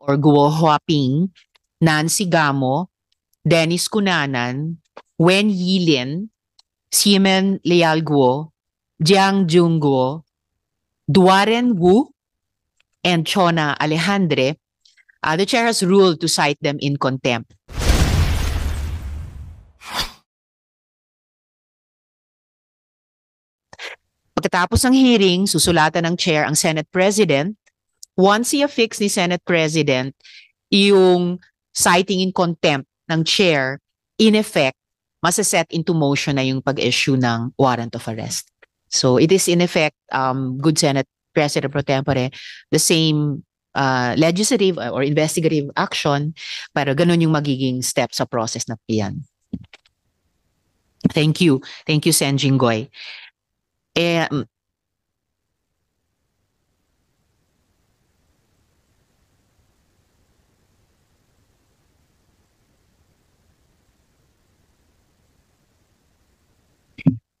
or Guo Huaping, Nancy Gamo, Dennis Cunanan, Wen Yilin, Ximen Leal Guo, Jiang Jung Guo, Duaren Wu, and Chona Alejandre, the chair has ruled to cite them in contempt. Pagkatapos ng hearing, susulatan ng chair ang Senate President. Once i-affix ni Senate President yung citing in contempt ng chair, in effect, masaset into motion na yung pag-issue ng warrant of arrest. So it is in effect, good Senate President pro tempore, the same legislative or investigative action, pero ganun yung magiging step sa process na yan. Thank you. Thank you, Sen Jinggoy.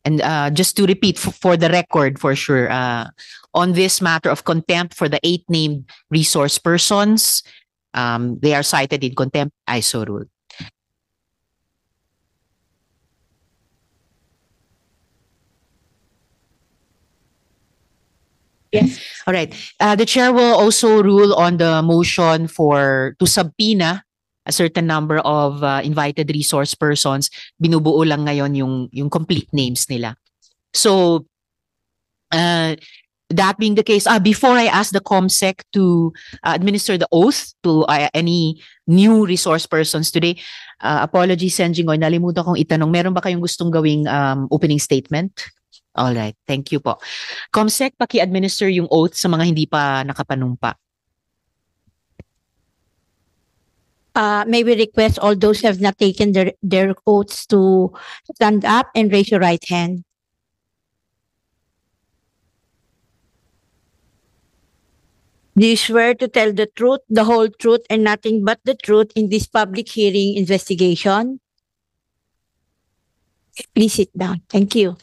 And just to repeat for the record, for sure, on this matter of contempt for the 8 named resource persons, they are cited in contempt, I so rule. Yes. All right. The chair will also rule on the motion to subpoena a certain number of invited resource persons. Binubuo lang ngayon yung complete names nila. So, that being the case, before I ask the COMSEC to administer the oath to any new resource persons today, apologies, Sen Jinggoy, nalimutan kong itanong, meron ba kayong gustong gawing opening statement? All right, thank you po. COMSEC, paki-administer yung oath sa mga hindi pa nakapanumpa. May we request all those who have not taken their oaths to stand up and raise your right hand. Do you swear to tell the truth, the whole truth, and nothing but the truth in this public hearing investigation? Please sit down. Thank you.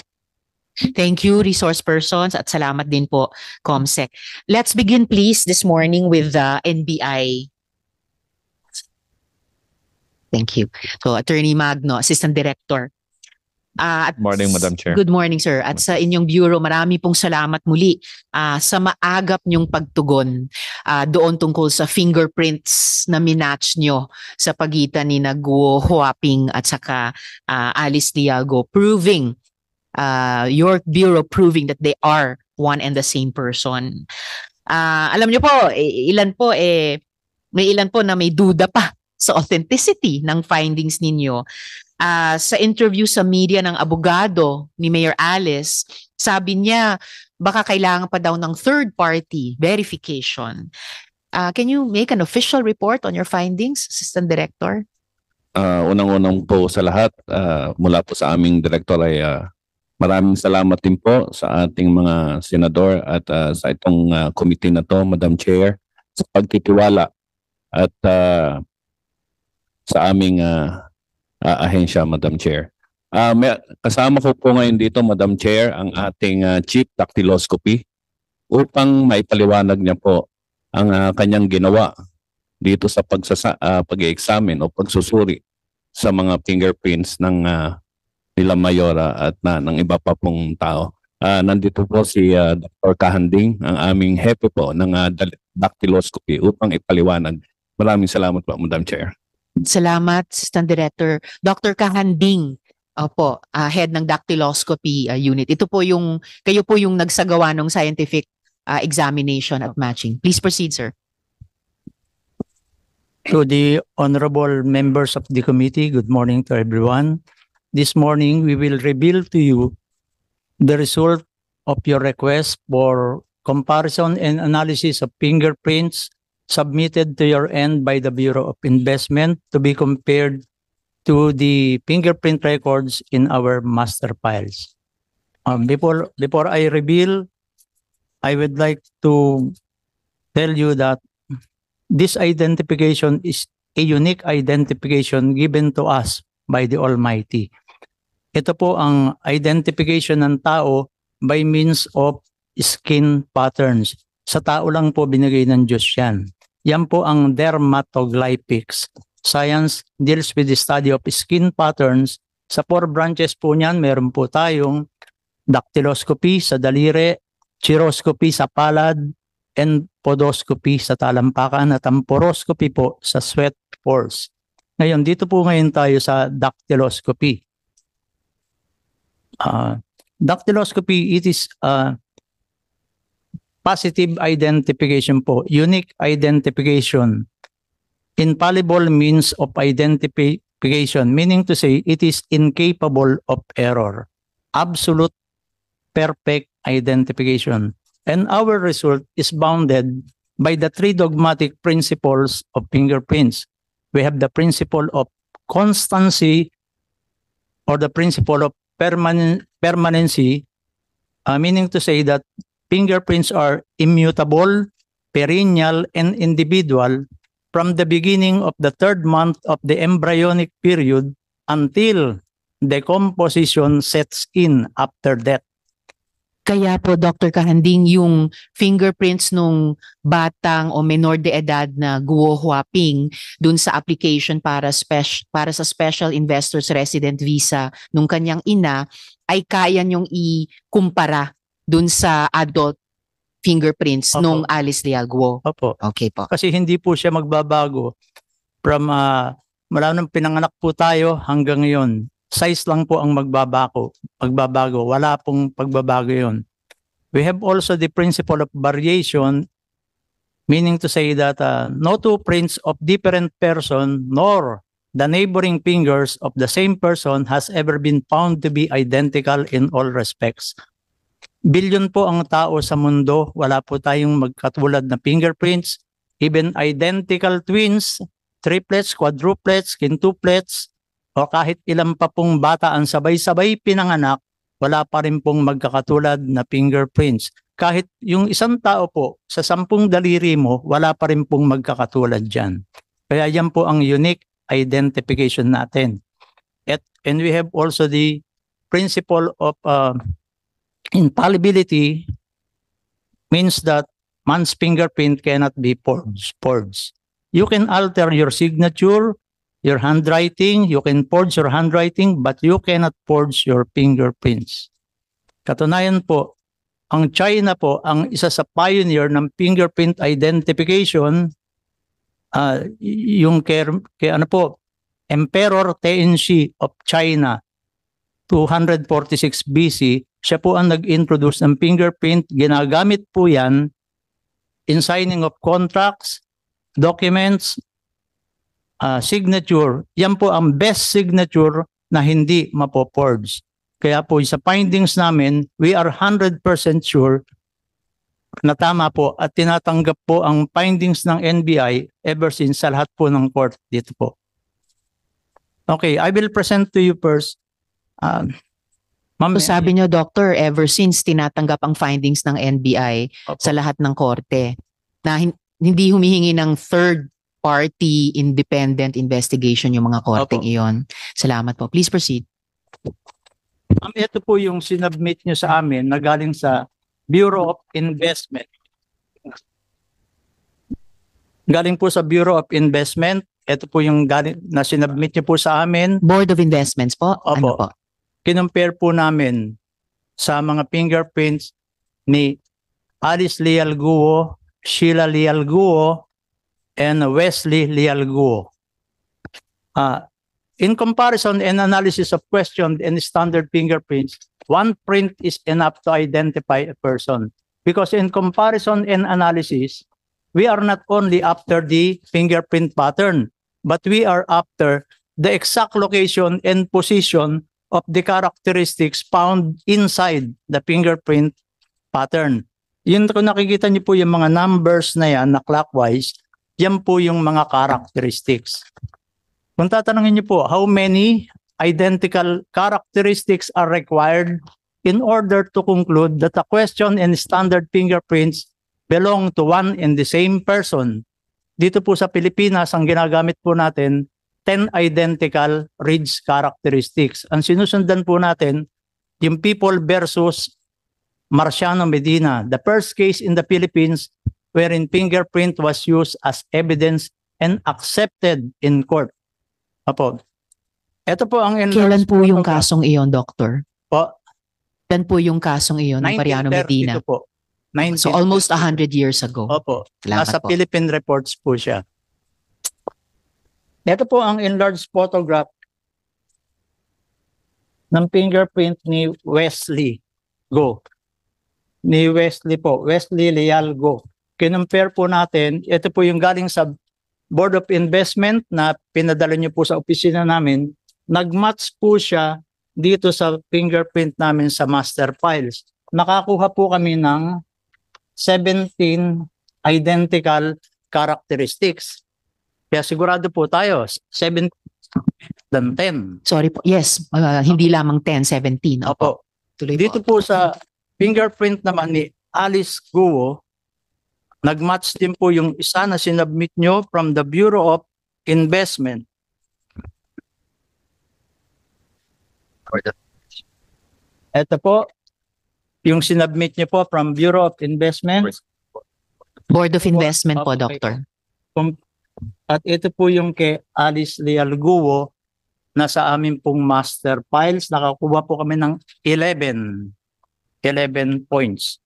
Thank you, resource persons, at salamat din po, COMSEC. Let's begin, please, this morning with the NBI. Thank you. So, Attorney Magno, Assistant Director. Good morning, Madam Chair. Good morning, sir. At sa inyong bureau, marami pong salamat muli sa maagap niyong pagtugon doon tungkol sa fingerprints na minatch nyo sa pagitan ni Guo Huaping at saka Alice Lialgo, proving your bureau proving that they are one and the same person. Alam niyo po, may ilan po na may duda pa sa authenticity ng findings ninyo. Sa interview sa media ng abogado ni Mayor Alice, sabi niya baka kailangan pa daw ng third-party verification. Can you make an official report on your findings, Assistant Director? Unang-unang po sa lahat, mula po sa aming director ay maraming salamat din po sa ating mga senador at sa itong committee na to, Madam Chair, sa pagtitiwala at sa aming ahensya, Madam Chair. Kasama ko po ngayon dito, Madam Chair, ang ating Chief Dactyloscopy upang maipaliwanag niya po ang kanyang ginawa dito sa pag-examine o pagsusuri sa mga fingerprints ng nila Mayora at ng iba pa pong tao. Nandito po si Dr. Kahanding, ang aming hepe po ng dactyloscopy upang ipaliwanag. Maraming salamat po, Madam Chair. Salamat, Assistant Director. Dr. Kahanding, head ng dactyloscopy unit. Kayo po yung nagsagawa ng scientific examination at matching. Please proceed, sir. To the honorable members of the committee, good morning to everyone. This morning, we will reveal to you the result of your request for comparison and analysis of fingerprints submitted to your end by the Bureau of Investment to be compared to the fingerprint records in our master files. Before I reveal, I would like to tell you that this identification is a unique identification given to us by the Almighty. Ito po ang identification ng tao by means of skin patterns. Sa tao lang po binigay ng Diyos yan. Yan po ang dermatoglypics. Science deals with the study of skin patterns. Sa 4 branches po niyan, meron po tayong dactyloscopy sa daliri, chiroscopy sa palad, and podoscopy sa talampakan at ang poroscopy po sa sweat pores. Ngayon, dito po ngayon tayo sa dactyloscopy. Dactyloscopy, it is positive identification po, unique identification. Infallible means of identification, meaning to say it is incapable of error. Absolute perfect identification. And our result is bounded by the 3 dogmatic principles of fingerprints. We have the principle of constancy or the principle of permanency, meaning to say that fingerprints are immutable, perennial, and individual from the beginning of the 3rd month of the embryonic period until decomposition sets in after death. Kaya po, Dr. Kahanding, yung fingerprints nung batang o menor de edad na Guo Huaping dun sa application para sa Special Investors Resident Visa nung kanyang ina ay kaya niyong ikumpara dun sa adult fingerprints Opo. nung Alice Leal Guo. Opo. Okay po. Kasi hindi po siya magbabago from mula nung pinanganak po tayo hanggang ngayon. Size lang po ang magbabago. Wala pong pagbabago yun. We have also the principle of variation, meaning to say that no 2 prints of different person nor the neighboring fingers of the same person has ever been found to be identical in all respects. Bilyon po ang tao sa mundo, wala po tayong magkatulad na fingerprints, even identical twins, triplets, quadruplets, quintuplets, o kahit ilan pa pong bata ang sabay-sabay pinanganak, wala pa rin pong magkakatulad na fingerprints. Kahit yung isang tao po, sa 10 daliri mo, wala pa rin pong magkakatulad dyan. Kaya yan po ang unique identification natin. And we have also the principle of infallibility, means that man's fingerprint cannot be forged. You can alter your signature, your handwriting, you can forge your handwriting, but you cannot forge your fingerprints. Katunayan po, ang China po, ang isa sa pioneer ng fingerprint identification, yung kay ano po, Emperor Tenzin of China, 246 BC, siya po ang nag-introduce ng fingerprint. Ginagamit po yan in signing of contracts, documents, signature. Yan po ang best signature na hindi mapo-forge. Kaya po sa findings namin, we are 100% sure na tama po at tinatanggap po ang findings ng NBI ever since sa lahat po ng court dito po. Okay, I will present to you first. Ma'am, So sabi niyo, Doctor, ever since tinatanggap ang findings ng NBI Opo. sa lahat ng korte na hindi humihingi ng third-party independent investigation yung mga korteng Opo. iyon. Salamat po. Please proceed. Ma'am, ito po yung sinubmit nyo sa amin na galing sa Bureau of Investment. Galing po sa Bureau of Investment. Ito po yung galing na sinubmit nyo po sa amin. Board of Investments po? Opo. Ano po? Kinumpare po namin sa mga fingerprints ni Alice Leal Guo, Sheila Leal Guo, and Wesley Leal Guo. In comparison and analysis of questioned and standard fingerprints, one print is enough to identify a person. Because in comparison and analysis, we are not only after the fingerprint pattern, but we are after the exact location and position of the characteristics found inside the fingerprint pattern. Yun, kung nakikita niyo po yung mga numbers na yan na clockwise, yan po yung mga characteristics. Kung tatanungin niyo po, how many identical characteristics are required in order to conclude that a question and standard fingerprints belong to one and the same person? Dito po sa Pilipinas, ang ginagamit po natin, 10 identical ridge characteristics. Ang sinusundan po natin, yung People versus Marciano Medina. The first case in the Philippines, wherein fingerprint was used as evidence and accepted in court. Opo. Ito po ang Kailan enlarged po yung photograph kasong iyon, Doctor? po. Kailan po yung kasong iyon ng Mariano 1932 Medina? po. So almost 100 years ago. Opo. Salamat Nasa po. Philippine reports po siya. Ito po ang enlarged photograph ng fingerprint ni Wesley Go. Ni Wesley po. Wesley Leal Go. Kinumpare po natin. Ito po yung galing sa Board of Investment na pinadala niyo po sa opisina namin. Nag-match po siya dito sa fingerprint namin sa master files. Nakakuha po kami ng 17 identical characteristics. Kaya sigurado po tayo, 7 than 10. Sorry po. Yes, hindi lamang 10, 17. Opo. Tuloy Dito po. po sa fingerprint naman ni Alice Guo, nag-match din po yung isa na sinubmit nyo from the Bureau of Investment. Ito po, yung sinubmit nyo po from Bureau of Investment. Board of Investment po, Okay. Doctor. At ito po yung kay Alice Leal Guo na sa amin pong master files. Nakakuha po kami ng 11 points.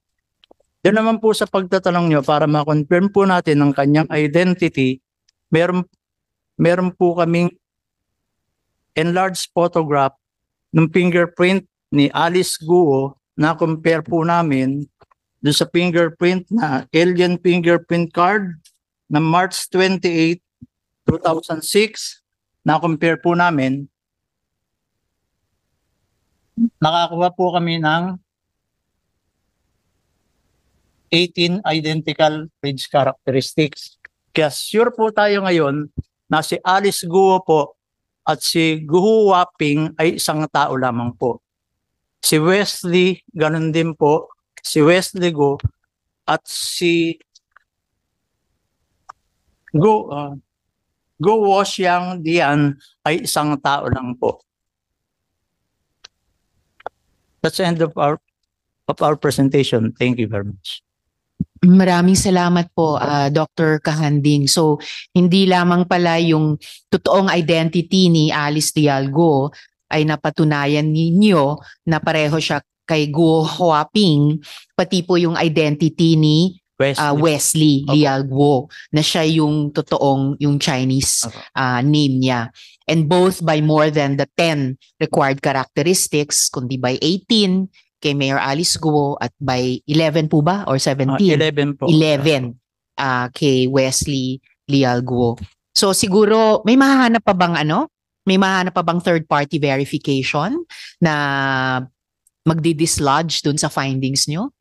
Doon naman po sa pagtatanong nyo para ma-confirm po natin ang kanyang identity, meron po kaming enlarged photograph ng fingerprint ni Alice Guo na compare po namin doon sa fingerprint na alien fingerprint card na March 28, 2006. Na compare po namin, nakakuha po kami ng 18 identical page characteristics. Kaya sure po tayo ngayon na si Alice Guo po at si Guo Waping ay isang tao lamang po. Si Wesley, ganun din po. Si Wesley Guo at si Guo Woxiang Dian ay isang tao lang po. That's the end of our presentation. Thank you very much. Maraming salamat po, Dr. Kahanding. So, hindi lamang pala yung totoong identity ni Alice Leal Go ay napatunayan ninyo na pareho siya kay Guo Huaping, pati po yung identity ni Wesley Leal Guo na siya yung totoong, yung Chinese name niya. And both by more than the 10 required characteristics, kundi by 18 kay Mayor Alice Guo at by 11 po ba or 17? 11 po. 11 kay Wesley Leal Guo. So siguro may mahahanap pa bang May mahahanap pa bang third party verification na magdi-dislodge dun sa findings nyo?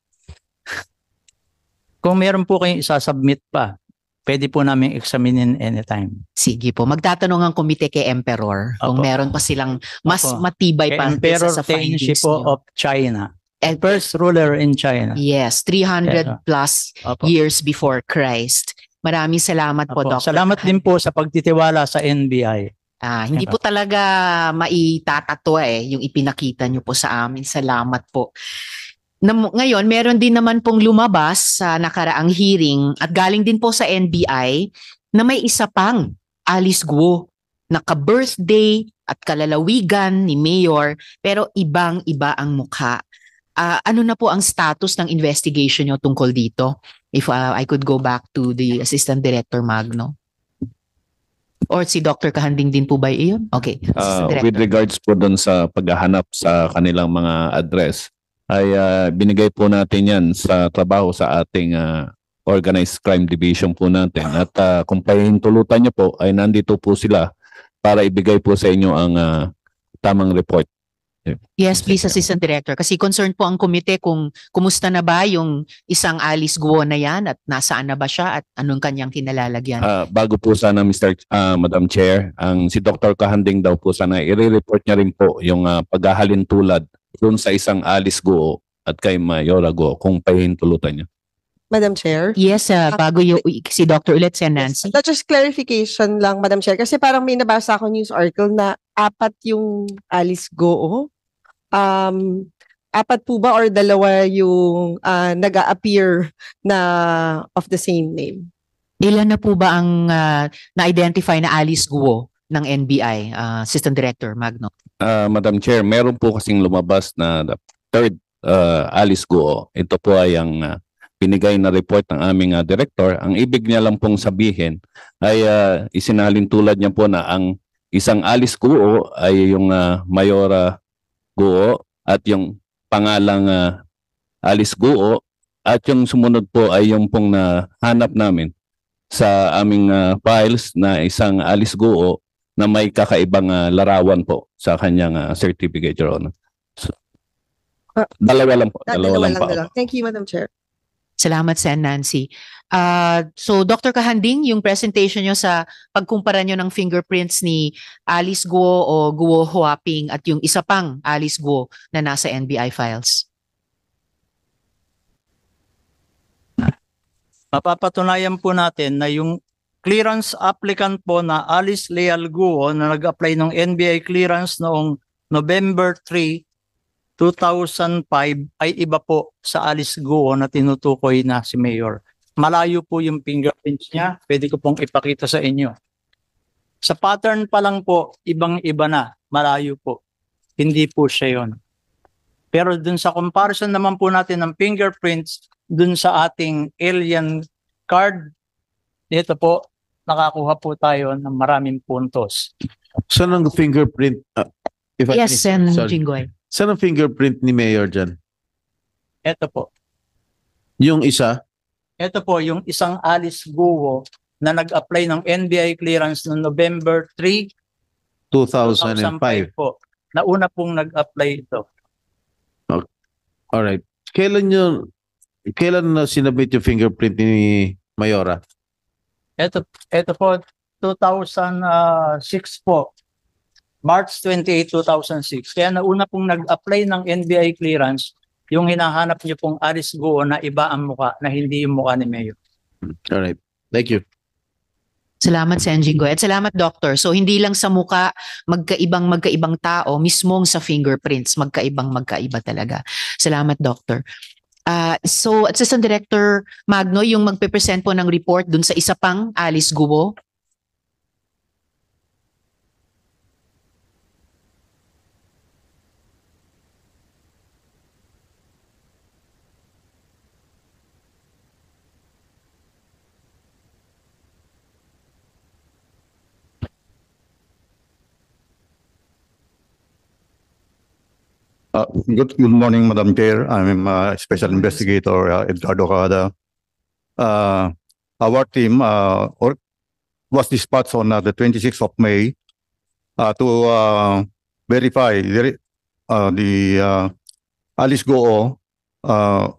Kung meron po kayong isasubmit pa, pwede po namin examinin anytime. Sige po. Magtatanong ang komite kay Emperor kung Opo. meron pa silang mas Opo. matibay pa Emperor sa Tenzin findings po nyo. of China. And First ruler in China. yes, 300 plus Opo. years before Christ. Maraming salamat po, Opo. Dr. Salamat din po sa pagtitiwala sa NBI. Hindi po talaga maitatato yung ipinakita nyo po sa amin. Salamat po. Ngayon, meron din naman pong lumabas sa nakaraang hearing at galing din po sa NBI na may isa pang Alice Guo na ka-birthday at kalalawigan ni Mayor pero ibang-iba ang mukha. Ano na po ang status ng investigation nyo tungkol dito? If I could go back to the Assistant Director Magno. Or si Dr. Kahanding din po ba iyon? Okay. With regards po doon sa paghahanap sa kanilang mga address, ay binigay po natin yan sa trabaho sa ating Organized Crime Division po natin. At kung pahintulutan niyo po, ay nandito po sila para ibigay po sa inyo ang tamang report. Yes, please, Assistant Director. Kasi concerned po ang komite kung kumusta na ba yung isang Alice Guo na yan at nasaan na ba siya at anong kanyang kinalalagyan. Bago po sana Madam Chair, si Dr. Kahanding daw po sana i-report niya rin po yung paghahalin tulad doon sa isang Alice Guo at kay Mayora Guo kung pahintulutan niya. Madam Chair. Yes, bago yung si Dr. ulit si Nancy. Yes, just clarification lang, Madam Chair. Kasi parang may nabasa ako news article na 4 yung Alice Guo. apat po ba or dalawa yung nag-a-appear na of the same name? Ilan na po ba ang na-identify na Alice Guo ng NBI, Assistant Director Magno? Madam Chair, meron po kasing lumabas na the third Alice Guo. Ito po ay ang binigay na report ng aming director. Ang ibig niya lang pong sabihin ay isinalin tulad niya po na ang isang Alice Guo ay yung Mayora Guo at yung pangalang Alice Guo at yung sumunod po ay yung pong nahanap namin sa aming files na isang Alice Guo na may kakaibang larawan po sa kanyang certificate, Your Honor. So, dalawa lang po. Dalawa lang po. Thank you, Madam Chair. Salamat, Sen. Nancy. So, Dr. Kahanding, yung presentation nyo sa pagkumpara nyo ng fingerprints ni Alice Guo o Guo Huaping at yung isa pang Alice Guo na nasa NBI files. Mapapatunayan po natin na yung clearance applicant po na Alice Leal Guo na nag-apply ng NBI clearance noong November 3, 2005 ay iba po sa Alice Guo na tinutukoy na si Mayor. Malayo po yung fingerprints niya. Pwede ko pong ipakita sa inyo. Sa pattern pa lang po, ibang-iba na. Malayo po. Hindi po siya yon. Pero dun sa comparison naman po natin ng fingerprints dun sa ating alien card, dito po, nakakuha po tayo ng maraming puntos. Saan ang fingerprint? If I Yes, may- Sen. sorry. Jinggoy. Saan ang fingerprint ni Mayor dyan? Ito po. Yung isa? Ito po yung isang Alice Guo na nag-apply ng NBI clearance noong November 3, 2005. po. Nauna pong nag-apply ito. Alright. Kailan na sinabit yung fingerprint ni Mayora? Ito po, 2006 po. March 28, 2006. Kaya nauna pong nag-apply ng NBI clearance, yung hinahanap niyo pong Alice Guo na iba ang muka, na hindi yung muka ni Mayor. Alright. Thank you. Salamat, Sen. Jinggoy. At salamat, Doctor. So, hindi lang sa muka, magkaibang tao, mismong sa fingerprints, magkaiba talaga. Salamat, Doctor. So, Assistant Director Magno, yung magpe-present po ng report dun sa isa pang Alice Guo. Good morning, Madam Chair. I'm Special Investigator Edgardo Cada. Our team was dispatched on the 26th of May to verify the Alice Guo na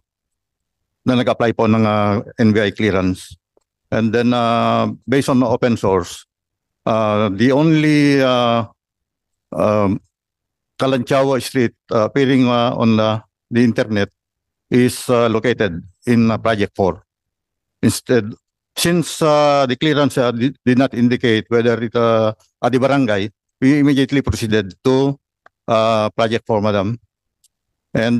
nag-apply po ng NBI clearance. And then based on the open source, the only Kalanchawa Street appearing on the internet is located in Project 4. Instead, since the clearance did not indicate whether it at the barangay, we immediately proceeded to Project 4, Madam. And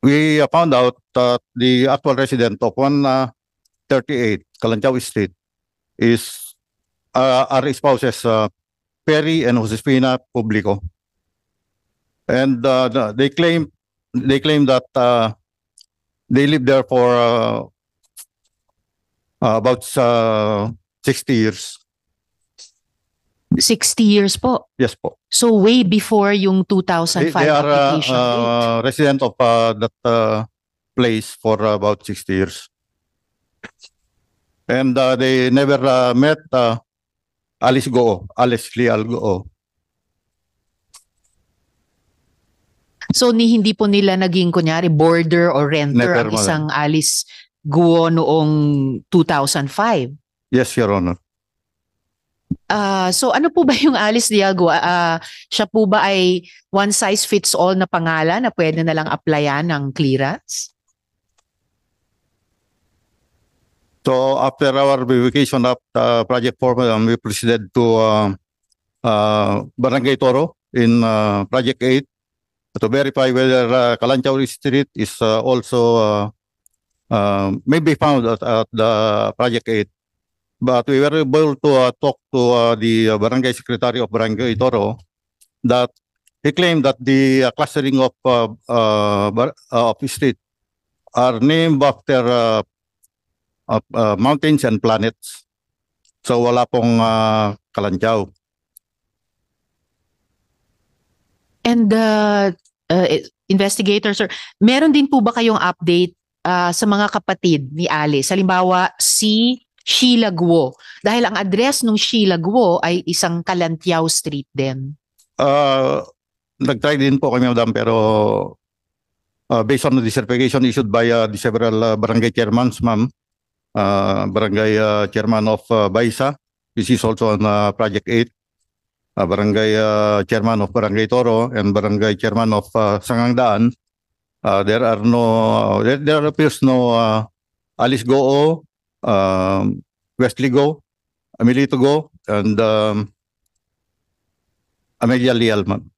we found out that the actual resident of 138 Kalanchawa Street is our spouses Perry and Josefina Publico. And they claim that they lived there for about 60 years. 60 years po. Yes po. So, way before yung 2005 They are application date. resident of that place for about 60 years. And they never met Alice Leal Guo. So, hindi po nila naging, kunyari, boarder or renter Never, ang isang Alice Guo noong 2005. Yes, Your Honor. So, ano po ba yung Alice Leal Guo? Siya po ba ay one size fits all na pangalan na pwede na lang applyan ng clearance? So after our verification of Project 4, we proceeded to Barangay Toro in Project 8. to verify whether Kalanchaw Street is also may be found at the Project 8. But we were able to talk to the Barangay Secretary of Barangay Toro that he claimed that the clustering of street are named after mountains and planets. So wala pong Kalanchaw. And investigator, sir, meron din po ba kayong update sa mga kapatid ni Alice? Halimbawa, si Sheila Guo. Dahil ang address ng Sheila Guo ay isang Kalantiao Street din. Nag-try din po kami, madam, pero based on the certification issued by the several barangay chairmans, ma'am, barangay chairman of Baisa, which is also on Project 8, barangay chairman of Barangay Toro, and barangay chairman of Sangangdaan, there appears no Alice Goo, Wesley Go, Amelito Go, and Amelia Leal, ma'am.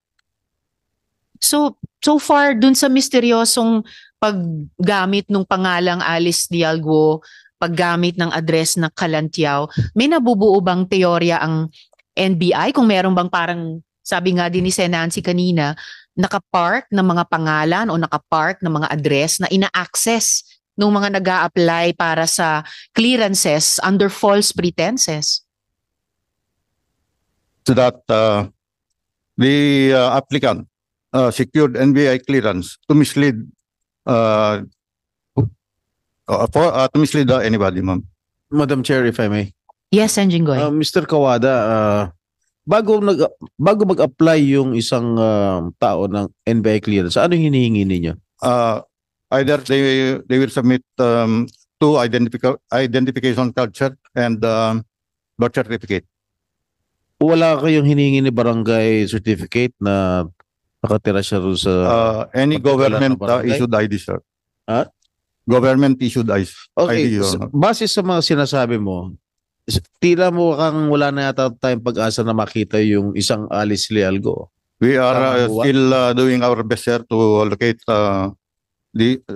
So far, dun sa misteryosong paggamit ng pangalang Alice Dialgo, paggamit ng address ng Kalantiao, may nabubuo bang teorya ang NBI? Kung meron bang parang, sabi nga din ni Sen. Nancy kanina, nakapark ng mga pangalan o nakapark ng mga address na ina-access ng mga nag-a-apply para sa clearances under false pretenses? So that the applicant secured NBI clearance to mislead to mislead anybody, ma'am. Madam Chair, if I may. Yes, Enjingoy. Mr. Kawada, bago mag-apply yung isang tao ng NBI clearance, ano hinihingi ninyo? Either they will submit two identification card cert and birth certificate. Wala kayong hinihingi ni barangay certificate na nakatira siya rin sa... Any particular government na barangay? issued ID, sir. Huh? Government issued ID, Okay, Your Honor. base sa mga sinasabi mo, tila mo kang wala na yata tayong pag-asa na makita yung isang Alice Lealgo. We are Tama. still doing our best, sir, to locate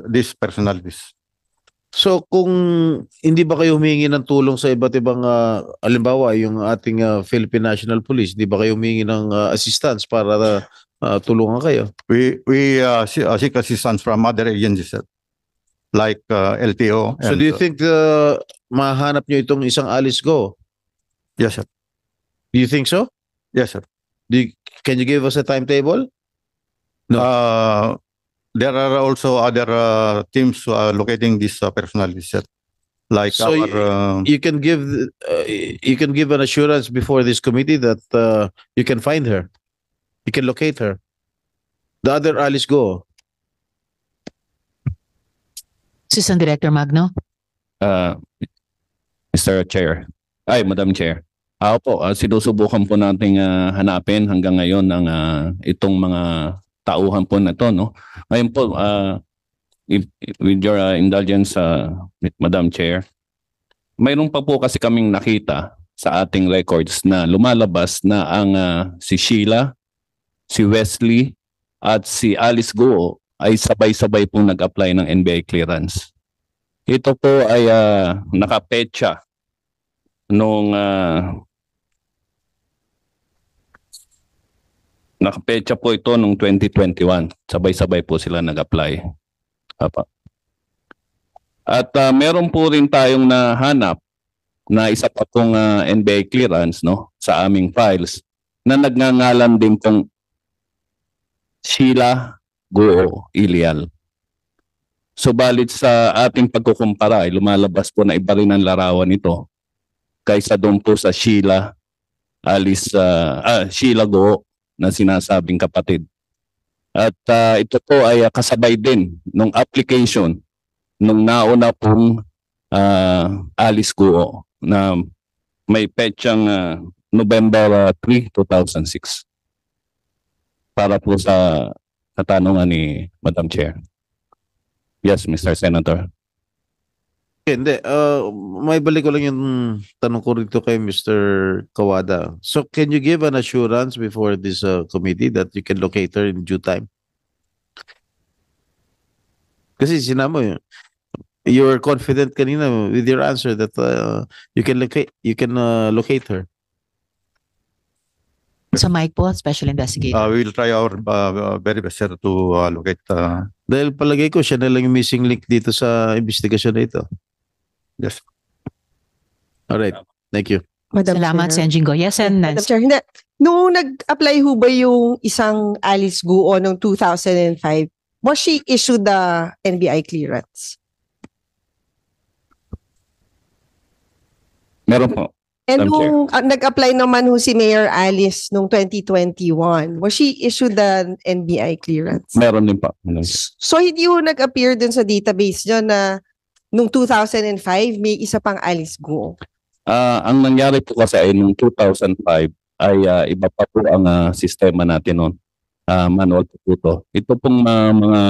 these personalities. So kung hindi ba kayo humingi ng tulong sa iba't ibang halimbawa yung ating Philippine National Police, di ba kayo humingi ng assistance para tulungan kayo? We seek assistance from other agencies, sir, like LTO. So And, do you think mahanap nyo itong isang Alice Go? yes, sir. Do you think so? Yes, sir. Can you give us a timetable? No. There are also other teams locating these personalities, sir. Like So our You can give an assurance before this committee that you can find her. You can locate her. The other Alice Go. Assistant Director Magno? Mr. Chair. Madam Chair. Opo, sinusubukan po nating hanapin hanggang ngayon ang itong mga tauhan po na to, no? Ngayon po, with your indulgence, Madam Chair, mayroon pa po kasi kaming nakita sa ating records na lumalabas na ang si Sheila, si Wesley, at si Alice Go ay sabay-sabay pong nag-apply ng NBI clearance. Ito po ay nakapetsa nung nakapetsa po ito nung 2021. Sabay-sabay po sila nag-apply. At meron po rin tayong nahanap na isa pa pong NBI clearance, no, sa aming files na nagngangalan din pong Sheila Guo Ilial. Subalit sa ating pagkukumpara ay lumalabas po na iba rin ang larawan nito kaysa doon po sa Sheila Guo na sinasabing kapatid. At ito po ay kasabay din nung application nung nauna pong Alice Guo na may petsang November 3, 2006. Para po sa katanungan ni Madam Chair. Yes, Mr. Senator. Hindi. May balik ko lang yung tanong ko rito kay Mr. Kawada. So can you give an assurance before this committee that you can locate her in due time? Kasi sinama mo you were confident kanina with your answer that you can locate her. Sa mic po, Special Investigator. We will try our very best, sir, to locate. Dahil palagay ko siya na lang yung missing link dito sa investigasyon na ito. Yes. Alright, thank you. Madam Salamat, Chair. Sen. Jingo. Yes, and Madam Chair, hindi. Noong nag-apply ho ba yung isang Alice Guo noong 2005, was she issued the NBI clearance? Meron po. And Madam Chair. nung nag-apply naman ho si Mayor Alice noong 2021, was she issued the NBI clearance? Meron din po. Madam Chair. So hindi ho nag-appear dun sa database nyo na nung 2005 may isa pang Alice Guo. Ang nangyari po kasi ay noong 2005 ay iba pa po ang sistema natin noon. Manual po ito. Ito pong mga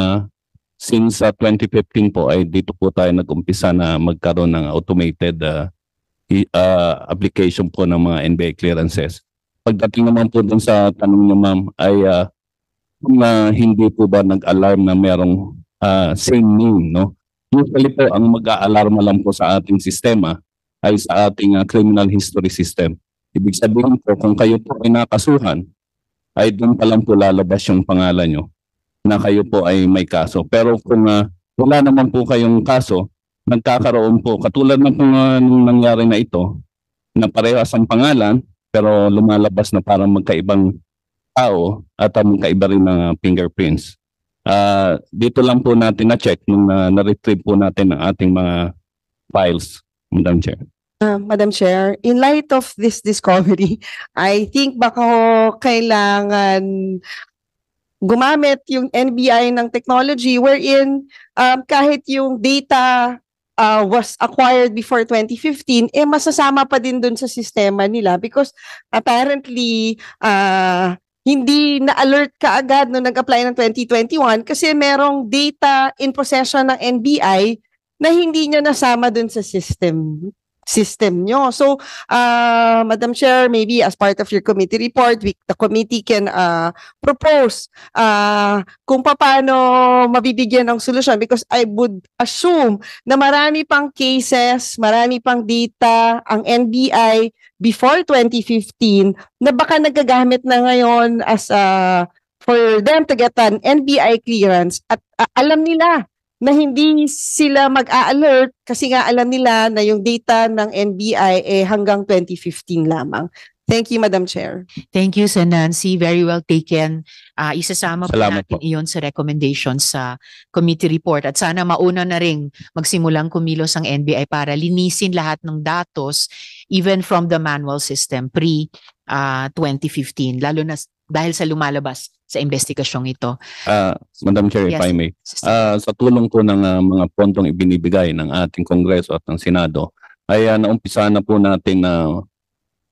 since 2015 po ay dito po tayo nag-umpisa na magkaroon ng automated application po ng mga NBI clearances. Pagdating naman po dun sa tanong niyo, ma'am, ay kung hindi po ba nag-alarm na merong same name, no? Usually po ang mag-a-alarma lang po sa ating sistema ay sa ating criminal history system. Ibig sabihin po kung kayo po ay nakasuhan, ay doon pa lang po lalabas yung pangalan nyo na kayo po ay may kaso. Pero kung wala naman po kayong kaso, nagkakaroon po, katulad ng nung nangyari na ito, na parehas ang pangalan, pero lumalabas na parang magkaibang tao at magkaiba rin ng fingerprints. Dito lang po natin na-check nung na-retrieve po natin ang ating mga files, Madam Chair. Madam Chair, in light of this discovery, I think baka kailangan gumamit yung NBI ng technology wherein kahit yung data was acquired before 2015, masasama pa din dun sa sistema nila because apparently hindi na-alert ka agad nung nag-apply ng 2021 kasi merong data in possession ng NBI na hindi nyo nasama dun sa system nyo. So, Madam Chair, maybe as part of your committee report, the committee can propose kung paano mabibigyan ng solusyon because I would assume na marami pang cases, marami pang data ang NBI before 2015 na baka nagagamit na ngayon as for them to get an NBI clearance at alam nila na hindi sila mag-a-alert kasi nga alam nila na yung data ng NBI hanggang 2015 lamang. Thank you, Madam Chair. Thank you, Sen. Nancy. Very well taken. Isasama po Salamat natin po. iyon sa recommendations sa committee report. At sana mauna na rin magsimulang kumilos ang NBI para linisin lahat ng datos even from the manual system pre-2015. Lalo na dahil sa lumalabas sa investigasyong ito. Madam Chair, if Yes. I may. Sa tulong po ng mga pondong ibinibigay ng ating Kongreso at ng Senado, ay naumpisa na po natin na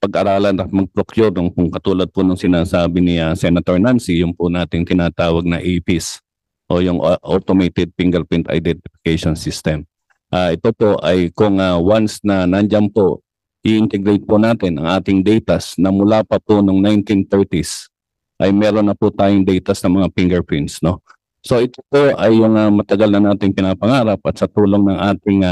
pag-aralan at mag-procure kung katulad po ng sinasabi ni Senator Nancy, yung po nating tinatawag na APIS o yung Automated Fingerprint Identification System. Ito po ay kung once na nandyan po, i-integrate po natin ang ating datas na mula pa po noong 1930s ay meron na po tayong datas ng mga fingerprints, no? So ito po ay yung matagal na nating pinapangarap at sa tulong ng ating